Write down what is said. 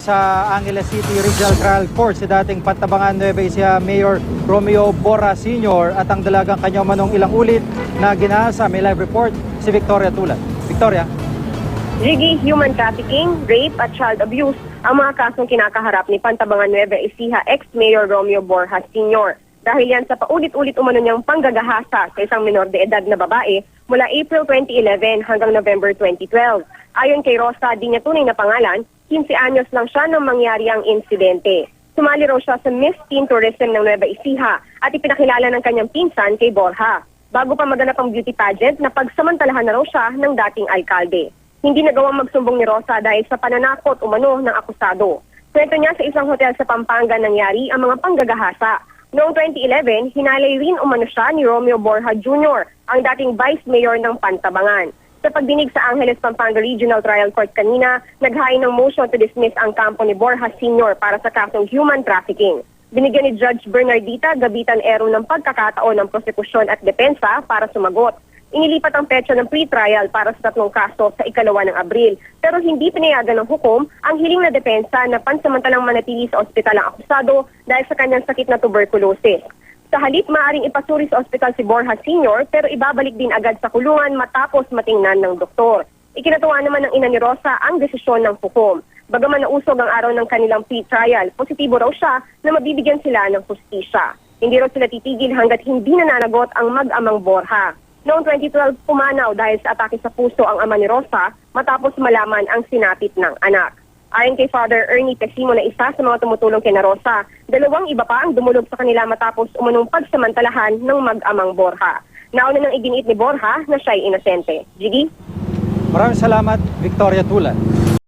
sa Angeles City Regional Trial Court si dating Pantabangan Nueva Ecija Mayor Romeo Borja Sr. at ang dalagang kanyang manong ilang ulit na ginahasa. May live report si Victoria Tulan. Victoria? Gigi, human trafficking, rape at child abuse ang mga kasong kinakaharap ni Pantabangan Nueva Ecija ex-Mayor Romeo Borja Sr. Dahil yan sa paulit-ulit umano niyang panggagahasa sa isang minor de edad na babae mula April 2011 hanggang November 2012. Ayon kay Rosa, di niya tunay na pangalan, 15 anyos lang siya nang mangyari ang insidente. Sumali raw siya sa Miss Teen Tourism ng Nueva Ecija at ipinakilala ng kanyang pinsan kay Borja. Bago pa maganap ang beauty pageant, napagsamantalahan na raw siya ng dating alkalde. Hindi nagawang magsumbong ni Rosa dahil sa pananakot umano ng akusado. Kwento niya sa isang hotel sa Pampanga nangyari ang mga panggagahasa. Noong 2011, hinalay rin umano siya ni Romeo Borja Jr., ang dating Vice Mayor ng Pantabangan. Sa pagdinig sa Angeles Pampanga Regional Trial Court kanina, naghain ng motion to dismiss ang kampo ni Borja Sr. para sa kasong human trafficking. Binigyan ni Judge Bernardita Gabitan Ero ng pagkakataon ng prosekusyon at depensa para sumagot. Inilipat ang petsa ng pre-trial para sa 3 kaso sa 2 ng Abril. Pero hindi pinayagan ng hukom ang hiling na depensa na pansamantalang manatili sa ospital ang akusado dahil sa kanyang sakit na tuberculosis. Sa halip, maaaring ipasuri sa ospital si Borja Sr. pero ibabalik din agad sa kulungan matapos matingnan ng doktor. Ikinatuwa naman ng ina ni Rosa ang desisyon ng hukom. Bagaman nausog ang araw ng kanilang pre-trial, positibo raw siya na mabibigyan sila ng hustisya. Hindi raw sila titigil hanggat hindi nananagot ang mag-amang Borja. Noong 2012, pumanaw dahil sa atake sa puso ang ama ni Rosa matapos malaman ang sinapit ng anak. Ayon kay Father Ernie Pesimo na isa sa mga tumutulong kay Rosa, 2 iba pa ang dumulog sa kanila matapos umunong pagsamantalahan ng mag-amang Borja. Nauna nang iginiit ni Borja na siya'y inosente. Gigi? Maraming salamat, Victoria Tulan.